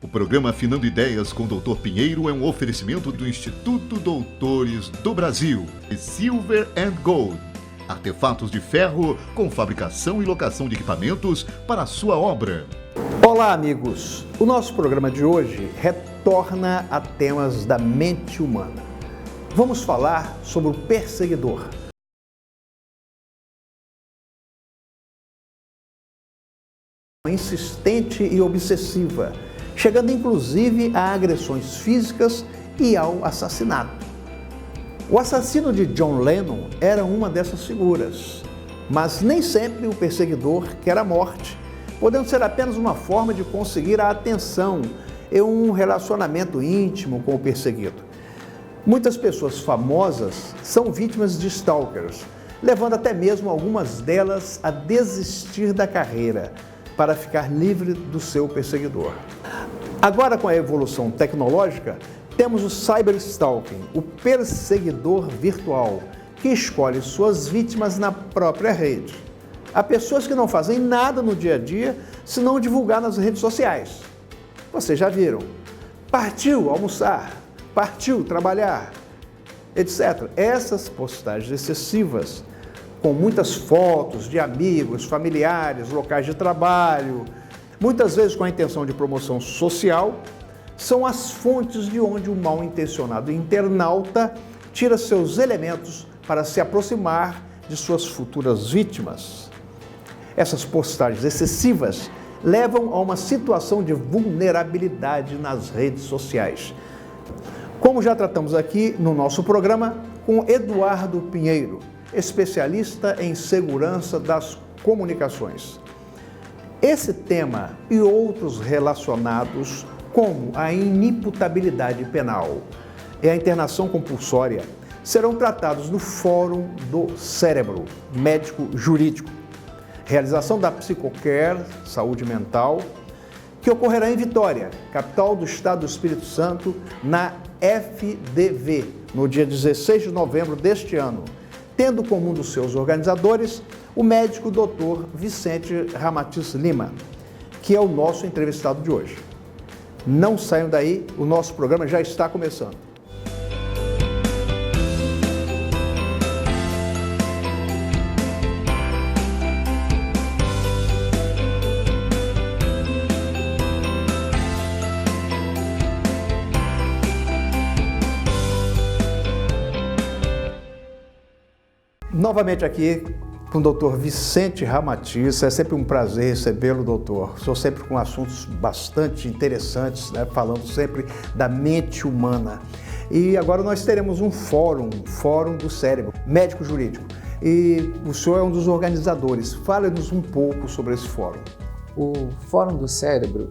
O programa Afinando Ideias com o Dr. Pinheiro é um oferecimento do Instituto Doutores do Brasil, Silver & Gold, artefatos de ferro com fabricação e locação de equipamentos para a sua obra. Olá, amigos! O nosso programa de hoje retorna a temas da mente humana. Vamos falar sobre o perseguidor. Insistente e obsessiva, chegando inclusive a agressões físicas e ao assassinato. O assassino de John Lennon era uma dessas figuras, mas nem sempre o perseguidor quer a morte, podendo ser apenas uma forma de conseguir a atenção e um relacionamento íntimo com o perseguido. Muitas pessoas famosas são vítimas de stalkers, levando até mesmo algumas delas a desistir da carreira para ficar livre do seu perseguidor. Agora, com a evolução tecnológica, temos o cyberstalking, o perseguidor virtual, que escolhe suas vítimas na própria rede. Há pessoas que não fazem nada no dia a dia senão divulgar nas redes sociais. Vocês já viram. Partiu almoçar, partiu trabalhar, etc. Essas postagens excessivas, com muitas fotos de amigos, familiares, locais de trabalho, muitas vezes com a intenção de promoção social, são as fontes de onde o mal-intencionado internauta tira seus elementos para se aproximar de suas futuras vítimas. Essas postagens excessivas levam a uma situação de vulnerabilidade nas redes sociais. Como já tratamos aqui no nosso programa com Eduardo Pinheiro, especialista em segurança das comunicações. Esse tema e outros relacionados, como a inimputabilidade penal e a internação compulsória, serão tratados no Fórum do Cérebro Médico Jurídico, realização da Psicocare Saúde Mental, que ocorrerá em Vitória, capital do estado do Espírito Santo, na FDV, no dia 16 de novembro deste ano, tendo como um dos seus organizadores o médico Dr. Vicente Ramatiz Lima, que é o nosso entrevistado de hoje. Não saiam daí, o nosso programa já está começando. Novamente aqui com o Dr. Vicente Ramatiz. É sempre um prazer recebê-lo, doutor. Estou sempre com assuntos bastante interessantes, né? Falando sempre da mente humana. E agora nós teremos um fórum do cérebro, médico jurídico. E o senhor é um dos organizadores. Fale-nos um pouco sobre esse fórum. O Fórum do Cérebro,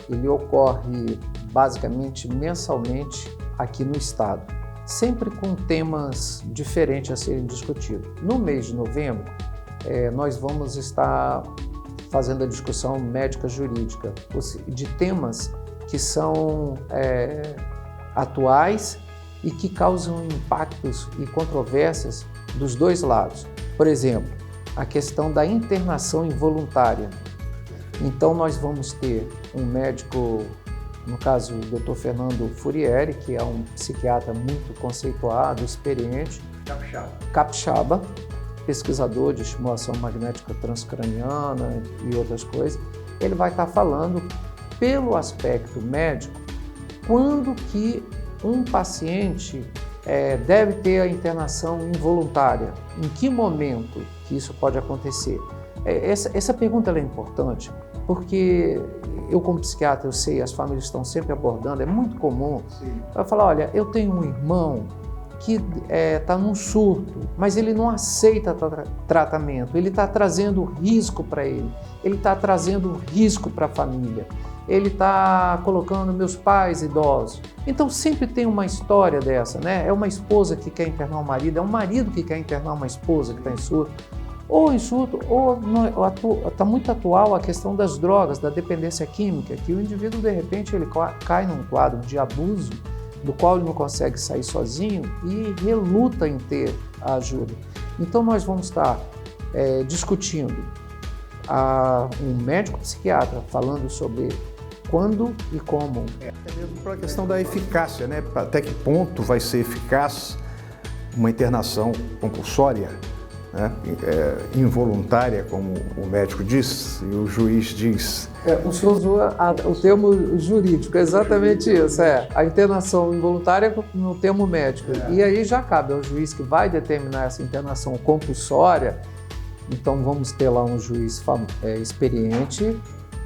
ele ocorre basicamente mensalmente aqui no estado, sempre com temas diferentes a serem discutidos. No mês de novembro, nós vamos estar fazendo a discussão médica jurídica de temas que são atuais e que causam impactos e controvérsias dos dois lados. Por exemplo, a questão da internação involuntária. Então, nós vamos ter um médico, no caso, o Dr. Fernando Furieri, que é um psiquiatra muito conceituado, experiente, capixaba, pesquisador de estimulação magnética transcraniana e outras coisas. Ele vai estar falando, pelo aspecto médico, quando que um paciente deve ter a internação involuntária, em que momento que isso pode acontecer. Essa pergunta é importante, porque eu, como psiquiatra, eu sei, as famílias estão sempre abordando, é muito comum. Vai falar, olha, eu tenho um irmão que está num surto, mas ele não aceita tratamento, ele está trazendo risco para ele está trazendo risco para a família, ele está colocando meus pais idosos. Então sempre tem uma história dessa, né? É uma esposa que quer internar um marido, é um marido que quer internar uma esposa que está em surto, ou está muito atual a questão das drogas, da dependência química, que o indivíduo, de repente, ele cai num quadro de abuso, do qual ele não consegue sair sozinho e reluta em ter a ajuda. Então, nós vamos estar discutindo um médico psiquiatra falando sobre quando e como. Até mesmo para a questão da eficácia, né? Até que ponto vai ser eficaz uma internação compulsória, né? Involuntária, como o médico diz e o juiz diz. O senhor usou o termo jurídico, exatamente isso. A internação involuntária no termo médico. E aí já cabe ao juiz que vai determinar essa internação compulsória. Então vamos ter lá um juiz experiente,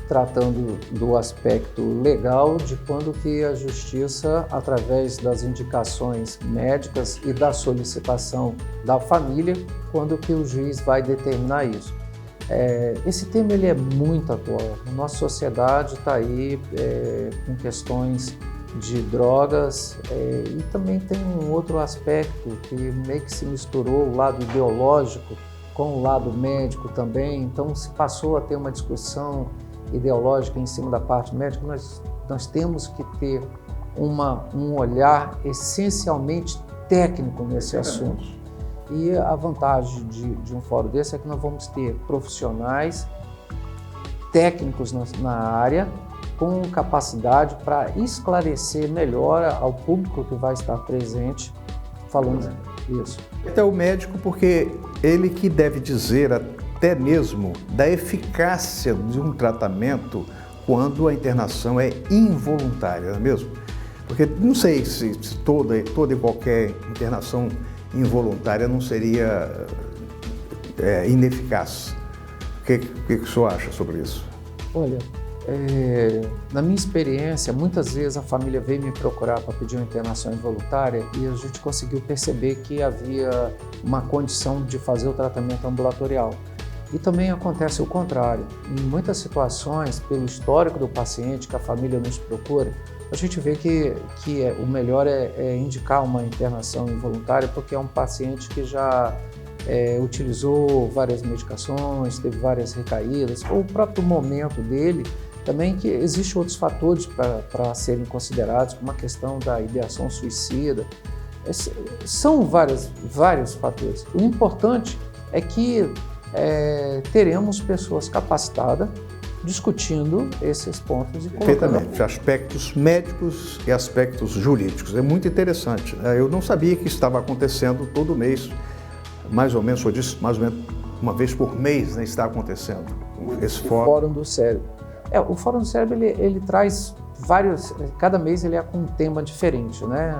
tratando do aspecto legal de quando que a justiça, através das indicações médicas e da solicitação da família, quando que o juiz vai determinar isso. Esse tema ele é muito atual. A nossa sociedade está aí com questões de drogas e também tem um outro aspecto que meio que se misturou, o lado ideológico com o lado médico também. Então se passou a ter uma discussão ideológica em cima da parte médica. Nós temos que ter um olhar essencialmente técnico nesse assunto. E a vantagem de um fórum desse é que nós vamos ter profissionais técnicos na área com capacidade para esclarecer melhor ao público que vai estar presente falando isso. Até o médico, porque ele que deve dizer até mesmo da eficácia de um tratamento quando a internação é involuntária, não é mesmo? Porque não sei se toda e qualquer internação involuntária não seria ineficaz. O que o senhor acha sobre isso? Olha, na minha experiência, muitas vezes a família veio me procurar para pedir uma internação involuntária e a gente conseguiu perceber que havia uma condição de fazer o tratamento ambulatorial. E também acontece o contrário. Em muitas situações, pelo histórico do paciente que a família nos procura, a gente vê que o melhor é indicar uma internação involuntária, porque é um paciente que já utilizou várias medicações, teve várias recaídas, ou o próprio momento dele, também que existem outros fatores para serem considerados, como a questão da ideação suicida. São vários fatores. O importante é que teremos pessoas capacitadas discutindo esses pontos e perfeitamente, aspectos médicos e aspectos jurídicos. É muito interessante. Eu não sabia que estava acontecendo todo mês, mais ou menos, eu disse, mais ou menos uma vez por mês, né, está acontecendo esse Fórum do Cérebro. O Fórum do Cérebro ele traz vários, cada mês ele é com um tema diferente, né?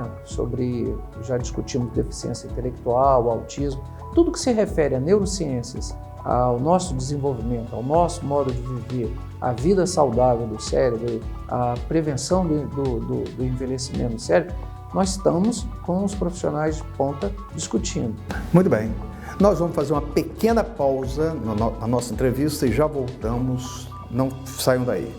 Já discutimos deficiência intelectual, autismo, tudo que se refere a neurociências, ao nosso desenvolvimento, ao nosso modo de viver, à vida saudável do cérebro, à prevenção do envelhecimento do cérebro, nós estamos com os profissionais de ponta discutindo. Muito bem. Nós vamos fazer uma pequena pausa na nossa entrevista e já voltamos. Não saiam daí.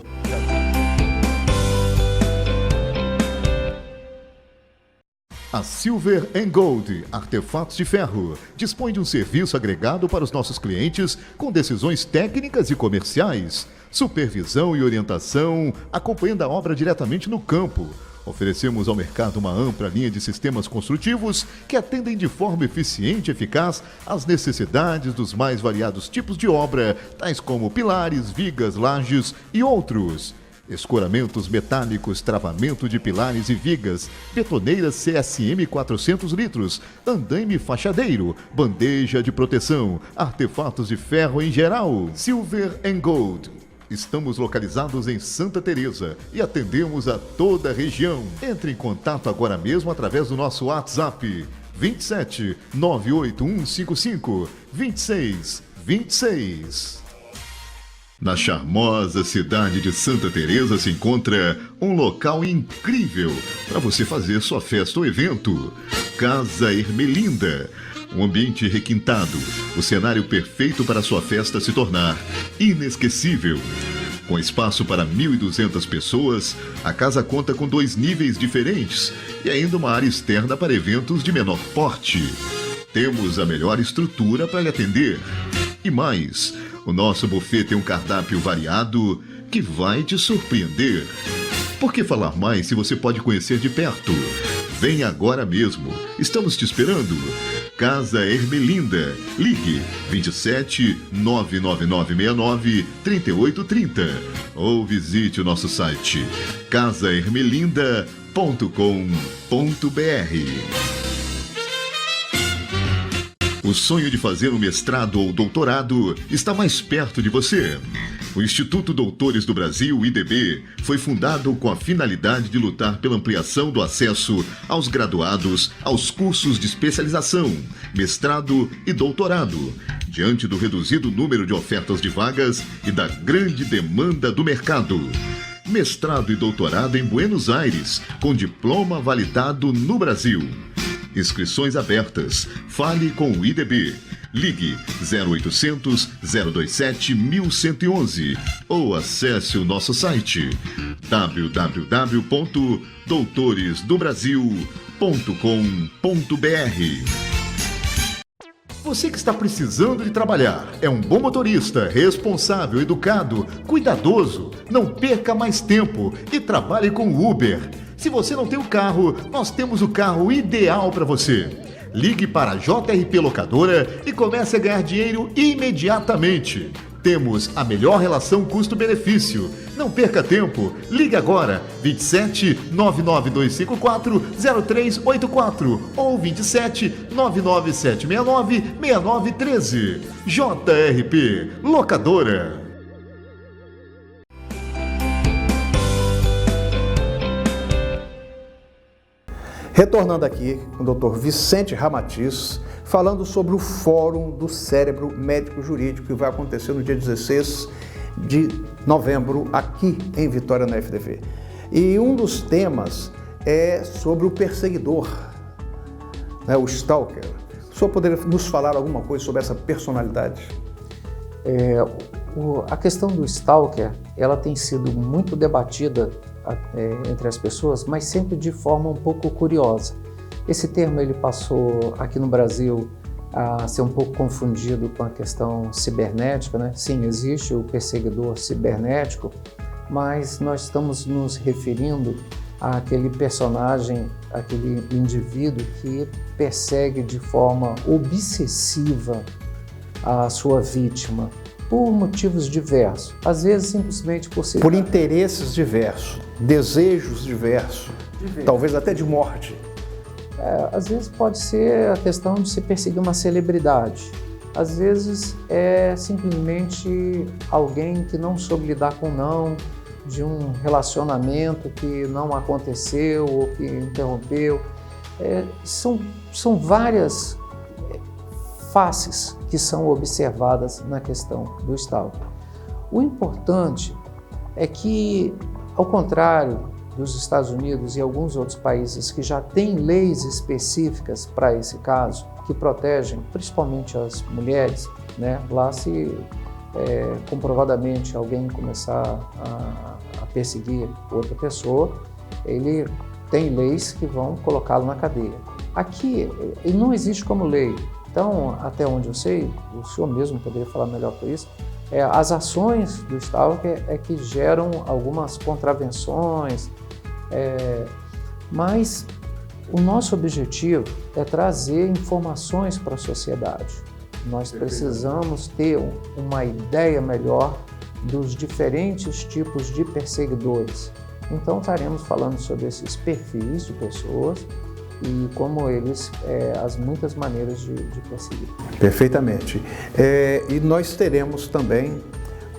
A Silver & Gold, artefatos de ferro, dispõe de um serviço agregado para os nossos clientes com decisões técnicas e comerciais, supervisão e orientação, acompanhando a obra diretamente no campo. Oferecemos ao mercado uma ampla linha de sistemas construtivos que atendem de forma eficiente e eficaz às necessidades dos mais variados tipos de obra, tais como pilares, vigas, lajes e outros. Escoramentos metálicos, travamento de pilares e vigas, betoneiras CSM 400 litros, andaime fachadeiro, bandeja de proteção, artefatos de ferro em geral. Silver & Gold. Estamos localizados em Santa Teresa e atendemos a toda a região. Entre em contato agora mesmo através do nosso WhatsApp 27 98155 2626. Na charmosa cidade de Santa Teresa se encontra um local incrível para você fazer sua festa ou evento. Casa Ermelinda. Um ambiente requintado, o cenário perfeito para sua festa se tornar inesquecível. Com espaço para 1.200 pessoas, a casa conta com 2 níveis diferentes e ainda uma área externa para eventos de menor porte. Temos a melhor estrutura para lhe atender. E mais, o nosso buffet tem um cardápio variado que vai te surpreender. Por que falar mais se você pode conhecer de perto? Venha agora mesmo, estamos te esperando. Casa Ermelinda. Ligue 27 99969 3830 ou visite o nosso site casaermelinda.com.br. O sonho de fazer um mestrado ou doutorado está mais perto de você. O Instituto Doutores do Brasil, IDB, foi fundado com a finalidade de lutar pela ampliação do acesso aos graduados aos cursos de especialização, mestrado e doutorado, diante do reduzido número de ofertas de vagas e da grande demanda do mercado. Mestrado e doutorado em Buenos Aires, com diploma validado no Brasil. Inscrições abertas. Fale com o IDB. Ligue 0800 027 1111 ou acesse o nosso site www.doutoresdobrasil.com.br. Você que está precisando de trabalhar, é um bom motorista, responsável, educado, cuidadoso, não perca mais tempo e trabalhe com o Uber. Se você não tem o carro, nós temos o carro ideal para você. Ligue para a JRP Locadora e comece a ganhar dinheiro imediatamente. Temos a melhor relação custo-benefício. Não perca tempo. Ligue agora 27 99254 0384 ou 27 99769 6913. JRP Locadora. Retornando aqui com o Dr. Vicente Ramatiz, falando sobre o Fórum do Cérebro Médico Jurídico, que vai acontecer no dia 16 de novembro, aqui em Vitória, na FDV. E um dos temas é sobre o perseguidor, né, o stalker. O senhor poderia nos falar alguma coisa sobre essa personalidade? A questão do stalker, ela tem sido muito debatida entre as pessoas, mas sempre de forma um pouco curiosa. Esse termo ele passou aqui no Brasil a ser um pouco confundido com a questão cibernética, né? Sim, existe o perseguidor cibernético, mas nós estamos nos referindo àquele personagem, aquele indivíduo que persegue de forma obsessiva a sua vítima, por motivos diversos, às vezes simplesmente por interesses diversos, desejos diversos, talvez até de morte. Às vezes pode ser a questão de se perseguir uma celebridade, às vezes é simplesmente alguém que não soube lidar com o não, de um relacionamento que não aconteceu ou que interrompeu. São várias faces que são observadas na questão do stalker. O importante é que, ao contrário dos Estados Unidos e alguns outros países que já têm leis específicas para esse caso, que protegem principalmente as mulheres, né? Lá se comprovadamente alguém começar a perseguir outra pessoa, ele tem leis que vão colocá-lo na cadeia. Aqui, ele não existe como lei. Então, até onde eu sei, o senhor mesmo poderia falar melhor por isso, as ações do stalker é que geram algumas contravenções, mas o nosso objetivo é trazer informações para a sociedade. Nós precisamos ter uma ideia melhor dos diferentes tipos de perseguidores. Então, estaremos falando sobre esses perfis de pessoas e como eles, as muitas maneiras de perseguir. Perfeitamente. E nós teremos também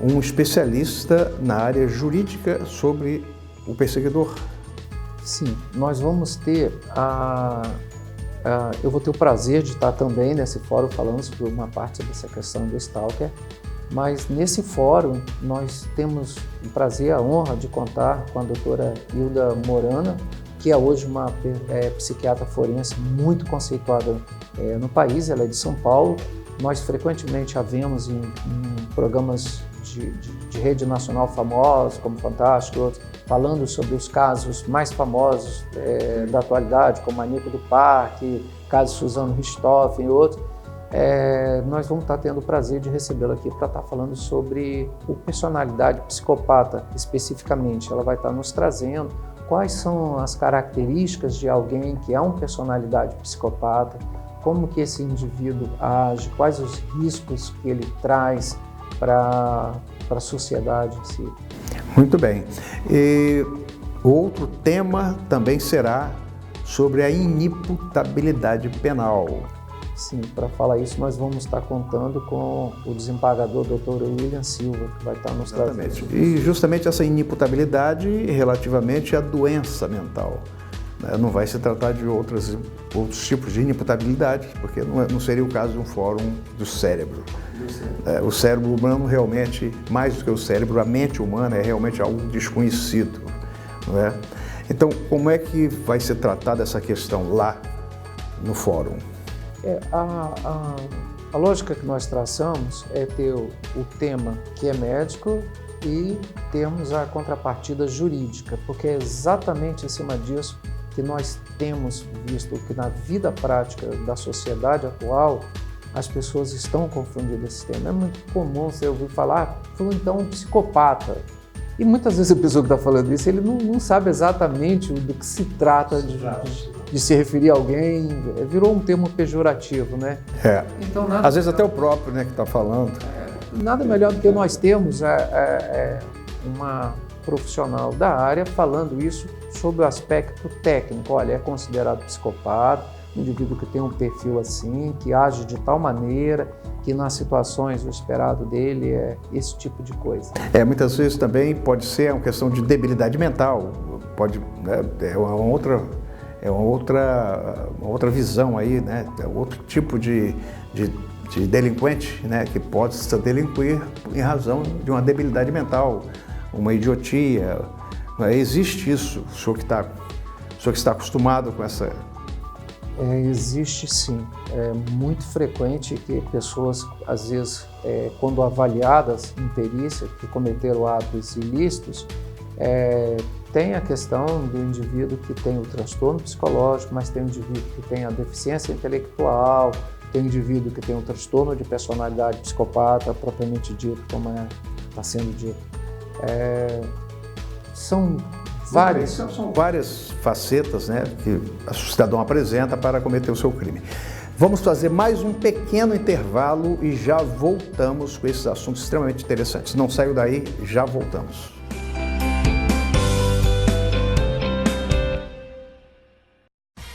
um especialista na área jurídica sobre o perseguidor. Sim, nós vamos ter eu vou ter o prazer de estar também nesse fórum falando sobre uma parte dessa questão do stalker, mas nesse fórum nós temos o prazer, a honra de contar com a doutora Hilda Morana, que é hoje uma psiquiatra forense muito conceituada no país. Ela é de São Paulo. Nós frequentemente a vemos em programas de rede nacional famosos, como Fantástico e outros, falando sobre os casos mais famosos da atualidade, como Maníaco do Parque, caso Suzano Richthofen e outros. Nós vamos estar tendo o prazer de recebê-la aqui para estar falando sobre a personalidade psicopata especificamente. Ela vai estar nos trazendo quais são as características de alguém que é uma personalidade psicopata, como que esse indivíduo age, quais os riscos que ele traz para a sociedade em si. Muito bem. E outro tema também será sobre a inimputabilidade penal. Sim, para falar isso nós vamos estar contando com o desembargador Dr. William Silva, que vai estar nos trazendo. Exatamente. E justamente essa inimputabilidade relativamente à doença mental. Não vai se tratar de outros tipos de inimputabilidade, porque não seria o caso de um fórum do cérebro. O cérebro humano realmente, mais do que o cérebro, a mente humana é realmente algo desconhecido. Não é? Então, como é que vai ser tratada essa questão lá no fórum? A lógica que nós traçamos é ter o tema que é médico e termos a contrapartida jurídica, porque é exatamente em cima disso que nós temos visto que na vida prática da sociedade atual as pessoas estão confundindo esse tema. É muito comum você ouvir falar, então um psicopata. E muitas vezes a pessoa que está falando isso, ele não sabe exatamente do que se trata de se referir a alguém, virou um termo pejorativo, né? Então, às vezes até o próprio, né, que está falando. Nada melhor do que nós termos uma profissional da área falando isso sobre o aspecto técnico. Olha, é considerado psicopata, um indivíduo que tem um perfil assim, que age de tal maneira, que nas situações o esperado dele é esse tipo de coisa. Muitas vezes também pode ser uma questão de debilidade mental, é uma outra visão aí, né? É outro tipo de delinquente, né? Que pode se delinquir em razão de uma debilidade mental, uma idiotia. Existe isso, o senhor que está acostumado com essa... Existe sim. É muito frequente que pessoas, às vezes, quando avaliadas em perícia, que cometeram atos ilícitos, tem a questão do indivíduo que tem o transtorno psicológico, mas tem o indivíduo que tem a deficiência intelectual, tem o indivíduo que tem o transtorno de personalidade psicopata, propriamente dito, como está sendo dito. São várias facetas, né, que o cidadão apresenta para cometer o seu crime. Vamos fazer mais um pequeno intervalo e já voltamos com esses assuntos extremamente interessantes. Não saiam daí, já voltamos.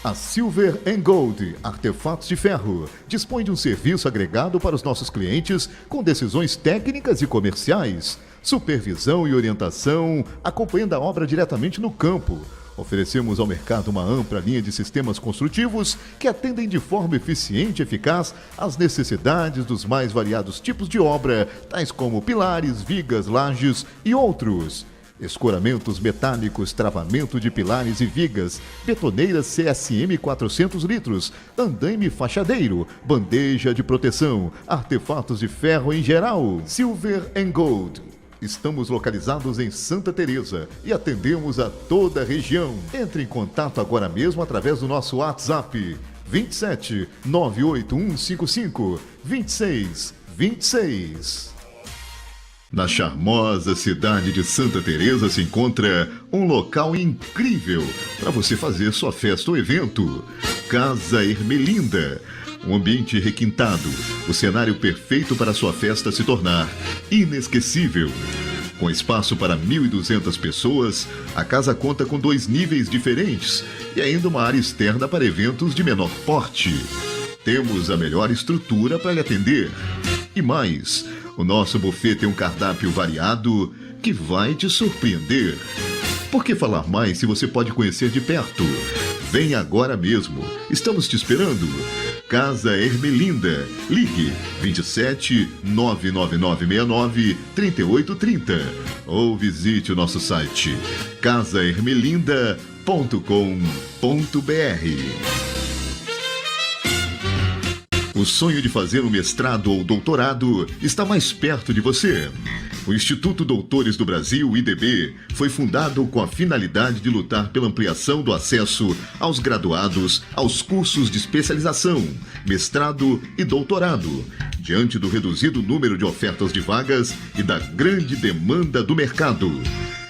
A Silver & Gold, artefatos de ferro, dispõe de um serviço agregado para os nossos clientes com decisões técnicas e comerciais, supervisão e orientação, acompanhando a obra diretamente no campo. Oferecemos ao mercado uma ampla linha de sistemas construtivos que atendem de forma eficiente e eficaz às necessidades dos mais variados tipos de obra, tais como pilares, vigas, lajes e outros. Escoramentos metálicos, travamento de pilares e vigas, betoneiras CSM 400 litros, andaime fachadeiro, bandeja de proteção, artefatos de ferro em geral. Silver & Gold. Estamos localizados em Santa Teresa e atendemos a toda a região. Entre em contato agora mesmo através do nosso WhatsApp 27 98155 2626. Na charmosa cidade de Santa Teresa se encontra um local incrível para você fazer sua festa ou evento. Casa Ermelinda. Um ambiente requintado, o cenário perfeito para sua festa se tornar inesquecível. Com espaço para 1.200 pessoas, a casa conta com 2 níveis diferentes e ainda uma área externa para eventos de menor porte. Temos a melhor estrutura para lhe atender. E mais, o nosso buffet tem um cardápio variado que vai te surpreender. Por que falar mais se você pode conhecer de perto? Venha agora mesmo. Estamos te esperando. Casa Ermelinda. Ligue 27 99969 3830 ou visite o nosso site casaermelinda.com.br. O sonho de fazer um mestrado ou doutorado está mais perto de você. O Instituto Doutores do Brasil, IDB, foi fundado com a finalidade de lutar pela ampliação do acesso aos graduados aos cursos de especialização, mestrado e doutorado, diante do reduzido número de ofertas de vagas e da grande demanda do mercado.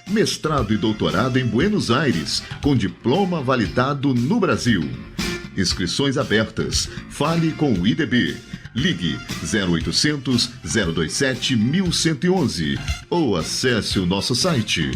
Mestrado e doutorado em Buenos Aires, com diploma validado no Brasil. Inscrições abertas. Fale com o IDB. Ligue 0800 027 1111 ou acesse o nosso site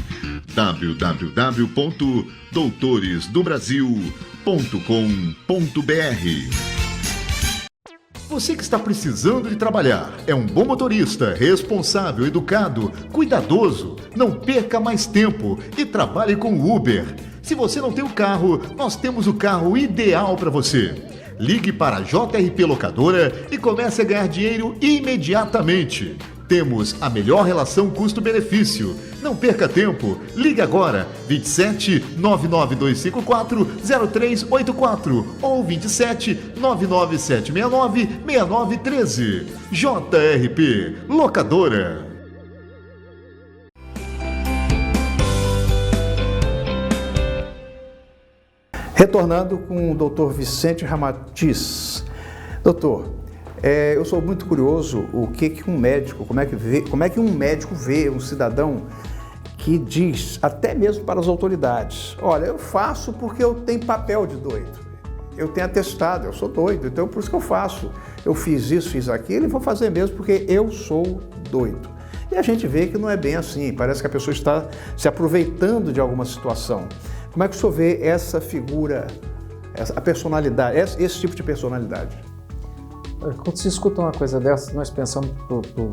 www.doutoresdobrasil.com.br. Você que está precisando de trabalhar, é um bom motorista, responsável, educado, cuidadoso, não perca mais tempo e trabalhe com o Uber. Se você não tem o carro, nós temos o carro ideal para você. Ligue para a JRP Locadora e comece a ganhar dinheiro imediatamente. Temos a melhor relação custo-benefício. Não perca tempo. Ligue agora 27 99254 0384 ou 27 99769 6913. JRP Locadora. Retornando com o Dr. Vicente Ramatiz. Doutor, eu sou muito curioso como é que um médico vê um cidadão que diz, até mesmo para as autoridades, olha, eu faço porque eu tenho papel de doido, eu tenho atestado, eu sou doido, então por isso que eu faço. Eu fiz isso, fiz aquilo e vou fazer mesmo porque eu sou doido. E a gente vê que não é bem assim, parece que a pessoa está se aproveitando de alguma situação. Como é que o senhor vê essa figura, a personalidade, esse tipo de personalidade? Quando se escuta uma coisa dessa, nós pensamos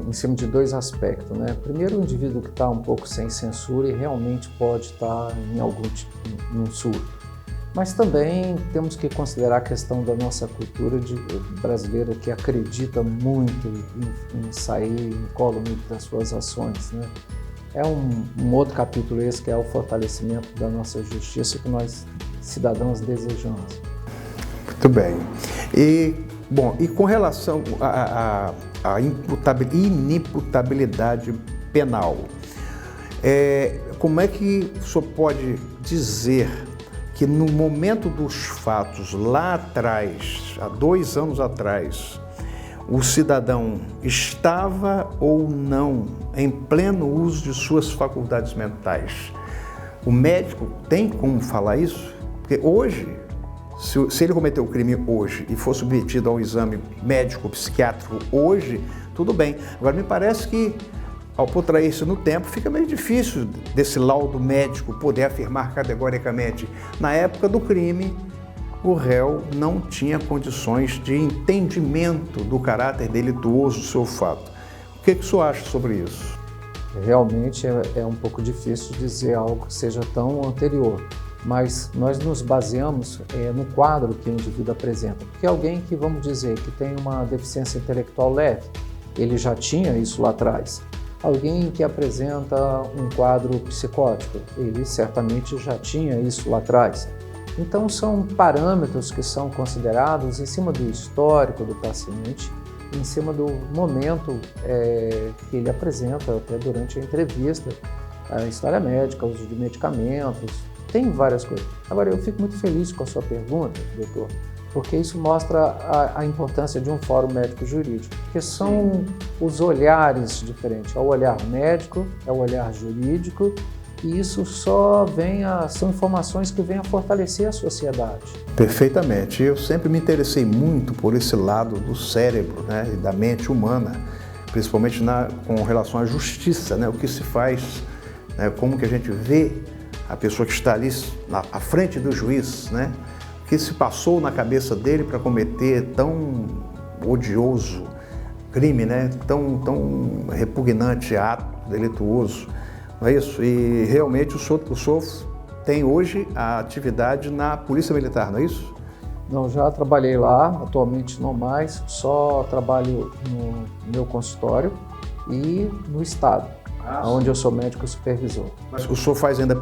em cima de dois aspectos, né? Primeiro, o indivíduo que está um pouco sem censura e realmente pode estar em num surto. Mas também temos que considerar a questão da nossa cultura brasileira, que acredita muito em sair incólume das suas ações, né? É um outro capítulo esse, que é o fortalecimento da nossa justiça que nós, cidadãos, desejamos. Muito bem. E com relação à inimputabilidade penal, como é que o senhor pode dizer que no momento dos fatos, lá atrás, há 2 anos atrás, o cidadão estava ou não em pleno uso de suas faculdades mentais? O médico tem como falar isso? Porque hoje, se ele cometeu o crime hoje e for submetido ao exame médico, psiquiátrico hoje, tudo bem. Agora, me parece que, ao protrair-se no tempo, fica meio difícil desse laudo médico poder afirmar categoricamente. Na época do crime, o réu não tinha condições de entendimento do caráter delituoso do seu fato. O que o senhor acha sobre isso? Realmente é um pouco difícil dizer algo que seja tão anterior, mas nós nos baseamos no quadro que o indivíduo apresenta. Porque alguém que, vamos dizer, que tem uma deficiência intelectual leve, ele já tinha isso lá atrás. Alguém que apresenta um quadro psicótico, ele certamente já tinha isso lá atrás. Então, são parâmetros que são considerados em cima do histórico do paciente, em cima do momento que ele apresenta, até durante a entrevista, a história médica, o uso de medicamentos, tem várias coisas. Agora, eu fico muito feliz com a sua pergunta, doutor, porque isso mostra a importância de um fórum médico-jurídico, porque são os olhares diferentes, é o olhar médico, é o olhar jurídico, e isso são informações que vêm a fortalecer a sociedade. Perfeitamente. Eu sempre me interessei muito por esse lado do cérebro, né, e da mente humana, principalmente com relação à justiça, né, o que se faz, né, como que a gente vê a pessoa que está ali à frente do juiz, né, o que se passou na cabeça dele para cometer tão odioso crime, né, tão repugnante ato delituoso. Não é isso? E realmente o senhor tem hoje a atividade na Polícia Militar, não é isso? Não, já trabalhei lá, atualmente não mais, só trabalho no meu consultório e no Estado, onde eu sou médico supervisor. Mas o senhor faz ainda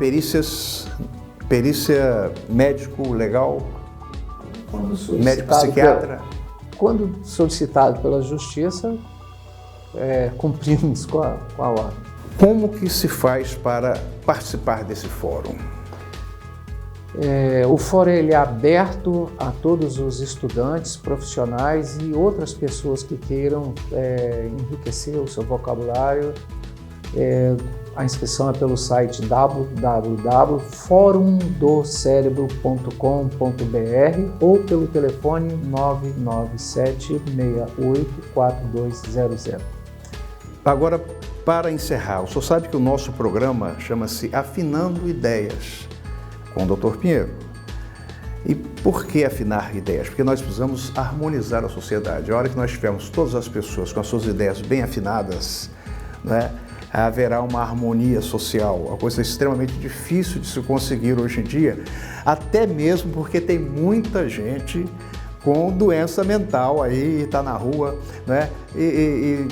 perícia médico legal? Médico psiquiatra? Quando solicitado pela Justiça, cumprimos com a ordem. Como que se faz para participar desse fórum? O fórum é aberto a todos os estudantes, profissionais e outras pessoas que queiram enriquecer o seu vocabulário A inscrição é pelo site www.forumdocerebro.com.br ou pelo telefone 997684200. Agora, para encerrar, o senhor sabe que o nosso programa chama-se Afinando Ideias, com o Dr. Pinheiro. E por que afinar ideias? Porque nós precisamos harmonizar a sociedade. A hora que nós tivermos todas as pessoas com as suas ideias bem afinadas, né, haverá uma harmonia social, uma coisa extremamente difícil de se conseguir hoje em dia, até mesmo porque tem muita gente com doença mental aí, está na rua, né? E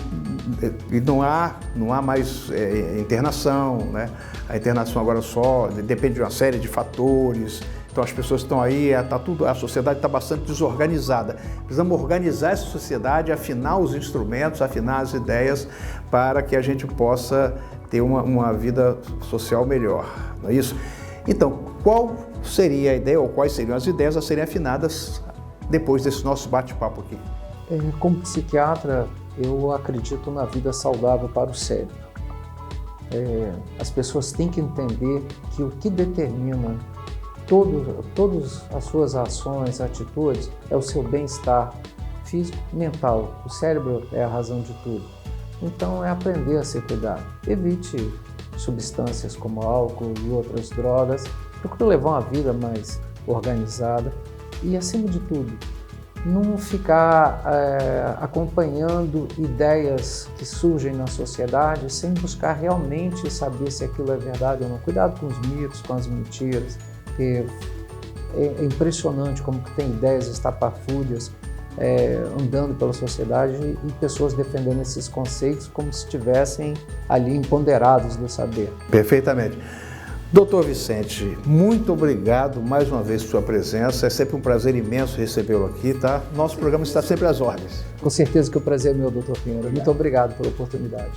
não há mais internação, né? A internação agora só depende de uma série de fatores. Então as pessoas estão aí, a sociedade está bastante desorganizada. Precisamos organizar essa sociedade, afinar os instrumentos, afinar as ideias para que a gente possa ter uma vida social melhor, não é isso? Então, qual seria a ideia ou quais seriam as ideias a serem afinadas depois desse nosso bate-papo aqui? Como psiquiatra, eu acredito na vida saudável para o cérebro. As pessoas têm que entender que o que determina todas as suas ações, atitudes, é o seu bem-estar físico e mental. O cérebro é a razão de tudo. Então é aprender a se cuidar. Evite substâncias como álcool e outras drogas. Procure levar uma vida mais organizada e, acima de tudo, não ficar acompanhando ideias que surgem na sociedade sem buscar realmente saber se aquilo é verdade ou não. Cuidado com os mitos, com as mentiras. É impressionante como que tem ideias estapafúrdias andando pela sociedade e pessoas defendendo esses conceitos como se estivessem ali empoderados do saber. Perfeitamente. Doutor Vicente, muito obrigado mais uma vez por sua presença. É sempre um prazer imenso recebê-lo aqui, tá? Nosso programa está sempre às ordens. Com certeza que o prazer é meu, doutor Pinheiro. Muito obrigado pela oportunidade.